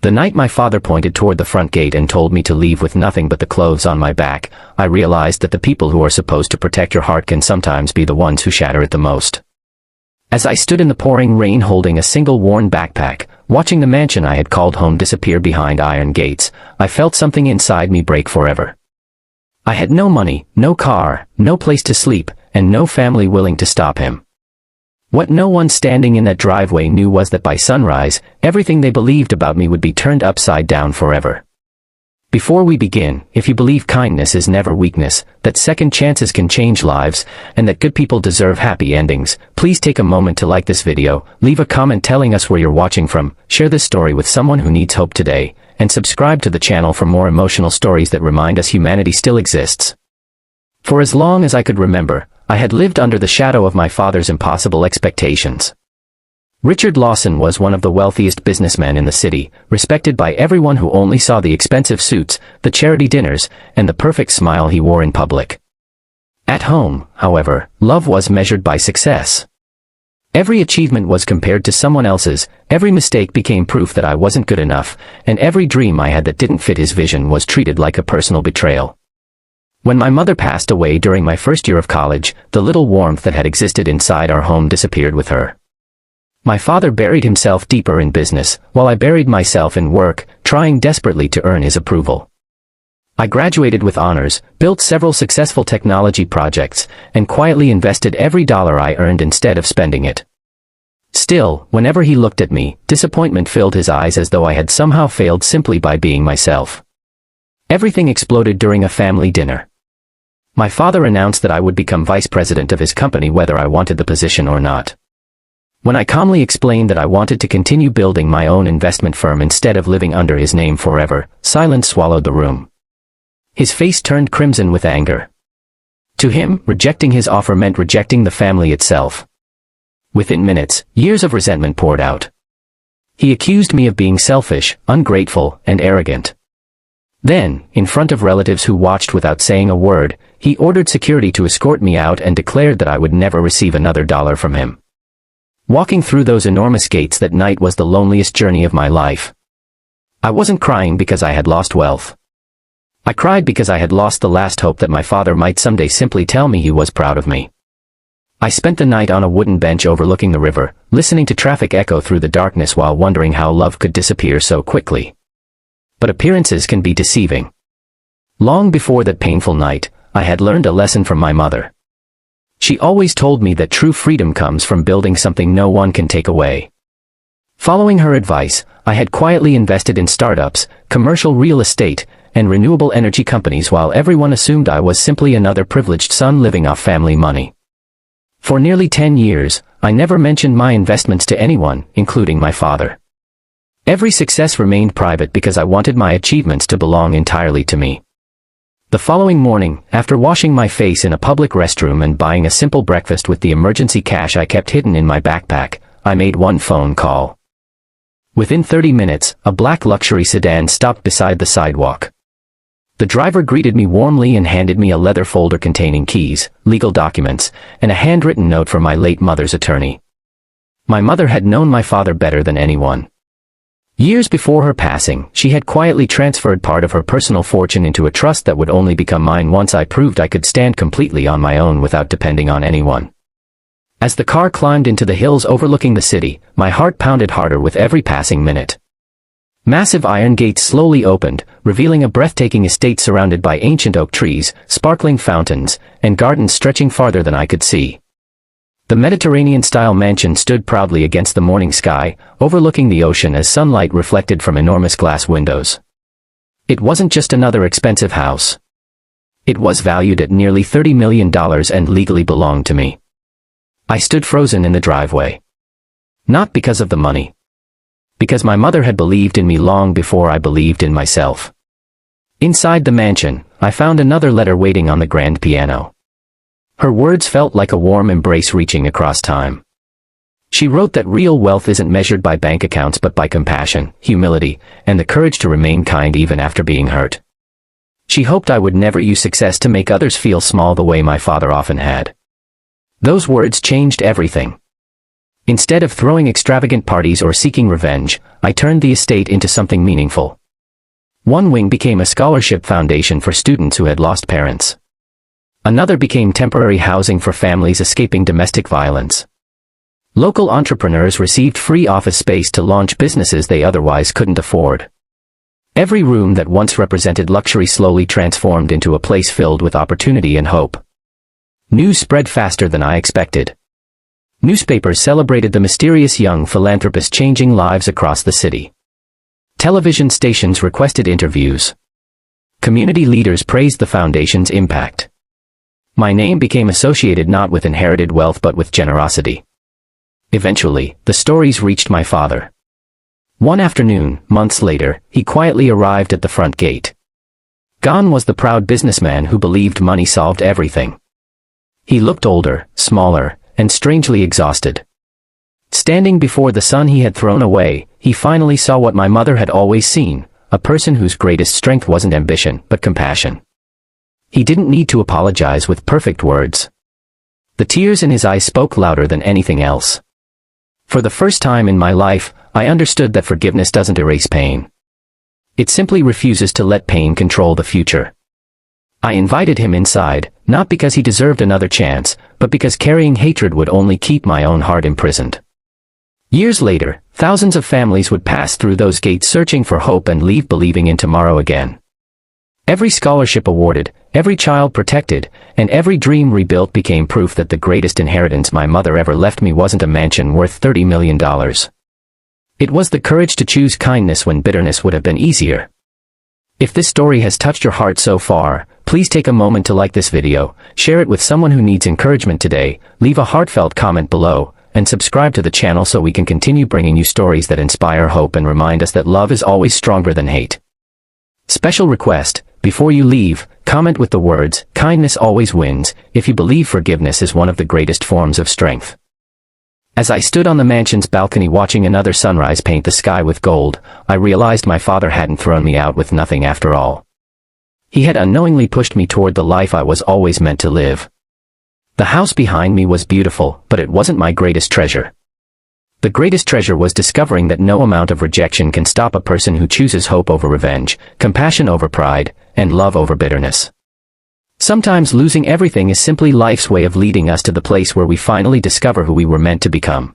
The night my father pointed toward the front gate and told me to leave with nothing but the clothes on my back, I realized that the people who are supposed to protect your heart can sometimes be the ones who shatter it the most. As I stood in the pouring rain holding a single worn backpack, watching the mansion I had called home disappear behind iron gates, I felt something inside me break forever. I had no money, no car, no place to sleep, and no family willing to stop him. What no one standing in that driveway knew was that by sunrise, everything they believed about me would be turned upside down forever. Before we begin, if you believe kindness is never weakness, that second chances can change lives, and that good people deserve happy endings, please take a moment to like this video, leave a comment telling us where you're watching from, share this story with someone who needs hope today, and subscribe to the channel for more emotional stories that remind us humanity still exists. For as long as I could remember, I had lived under the shadow of my father's impossible expectations. Richard Lawson was one of the wealthiest businessmen in the city, respected by everyone who only saw the expensive suits, the charity dinners, and the perfect smile he wore in public. At home, however, love was measured by success. Every achievement was compared to someone else's, every mistake became proof that I wasn't good enough, and every dream I had that didn't fit his vision was treated like a personal betrayal. When my mother passed away during my first year of college, the little warmth that had existed inside our home disappeared with her. My father buried himself deeper in business, while I buried myself in work, trying desperately to earn his approval. I graduated with honors, built several successful technology projects, and quietly invested every dollar I earned instead of spending it. Still, whenever he looked at me, disappointment filled his eyes as though I had somehow failed simply by being myself. Everything exploded during a family dinner. My father announced that I would become vice president of his company whether I wanted the position or not. When I calmly explained that I wanted to continue building my own investment firm instead of living under his name forever, silence swallowed the room. His face turned crimson with anger. To him, rejecting his offer meant rejecting the family itself. Within minutes, years of resentment poured out. He accused me of being selfish, ungrateful, and arrogant. Then, in front of relatives who watched without saying a word, he ordered security to escort me out and declared that I would never receive another dollar from him. Walking through those enormous gates that night was the loneliest journey of my life. I wasn't crying because I had lost wealth. I cried because I had lost the last hope that my father might someday simply tell me he was proud of me. I spent the night on a wooden bench overlooking the river, listening to traffic echo through the darkness while wondering how love could disappear so quickly. But appearances can be deceiving. Long before that painful night, I had learned a lesson from my mother. She always told me that true freedom comes from building something no one can take away. Following her advice, I had quietly invested in startups, commercial real estate, and renewable energy companies while everyone assumed I was simply another privileged son living off family money. For nearly 10 years, I never mentioned my investments to anyone, including my father. Every success remained private because I wanted my achievements to belong entirely to me. The following morning, after washing my face in a public restroom and buying a simple breakfast with the emergency cash I kept hidden in my backpack, I made one phone call. Within 30 minutes, a black luxury sedan stopped beside the sidewalk. The driver greeted me warmly and handed me a leather folder containing keys, legal documents, and a handwritten note from my late mother's attorney. My mother had known my father better than anyone. Years before her passing, she had quietly transferred part of her personal fortune into a trust that would only become mine once I proved I could stand completely on my own without depending on anyone. As the car climbed into the hills overlooking the city, my heart pounded harder with every passing minute. Massive iron gates slowly opened, revealing a breathtaking estate surrounded by ancient oak trees, sparkling fountains, and gardens stretching farther than I could see. The Mediterranean-style mansion stood proudly against the morning sky, overlooking the ocean as sunlight reflected from enormous glass windows. It wasn't just another expensive house. It was valued at nearly $30 million and legally belonged to me. I stood frozen in the driveway. Not because of the money. Because my mother had believed in me long before I believed in myself. Inside the mansion, I found another letter waiting on the grand piano. Her words felt like a warm embrace reaching across time. She wrote that real wealth isn't measured by bank accounts but by compassion, humility, and the courage to remain kind even after being hurt. She hoped I would never use success to make others feel small the way my father often had. Those words changed everything. Instead of throwing extravagant parties or seeking revenge, I turned the estate into something meaningful. One wing became a scholarship foundation for students who had lost parents. Another became temporary housing for families escaping domestic violence. Local entrepreneurs received free office space to launch businesses they otherwise couldn't afford. Every room that once represented luxury slowly transformed into a place filled with opportunity and hope. News spread faster than I expected. Newspapers celebrated the mysterious young philanthropist changing lives across the city. Television stations requested interviews. Community leaders praised the foundation's impact. My name became associated not with inherited wealth but with generosity. Eventually, the stories reached my father. One afternoon, months later, he quietly arrived at the front gate. Gone was the proud businessman who believed money solved everything. He looked older, smaller, and strangely exhausted. Standing before the son he had thrown away, he finally saw what my mother had always seen, a person whose greatest strength wasn't ambition, but compassion. He didn't need to apologize with perfect words. The tears in his eyes spoke louder than anything else. For the first time in my life, I understood that forgiveness doesn't erase pain. It simply refuses to let pain control the future. I invited him inside, not because he deserved another chance, but because carrying hatred would only keep my own heart imprisoned. Years later, thousands of families would pass through those gates searching for hope and leave believing in tomorrow again. Every scholarship awarded, every child protected, and every dream rebuilt became proof that the greatest inheritance my mother ever left me wasn't a mansion worth $30 million. It was the courage to choose kindness when bitterness would have been easier. If this story has touched your heart so far, please take a moment to like this video, share it with someone who needs encouragement today, leave a heartfelt comment below, and subscribe to the channel so we can continue bringing you stories that inspire hope and remind us that love is always stronger than hate. Special request, before you leave, comment with the words, "Kindness always wins," if you believe forgiveness is one of the greatest forms of strength. As I stood on the mansion's balcony watching another sunrise paint the sky with gold, I realized my father hadn't thrown me out with nothing after all. He had unknowingly pushed me toward the life I was always meant to live. The house behind me was beautiful, but it wasn't my greatest treasure. The greatest treasure was discovering that no amount of rejection can stop a person who chooses hope over revenge, compassion over pride, and love over bitterness. Sometimes losing everything is simply life's way of leading us to the place where we finally discover who we were meant to become.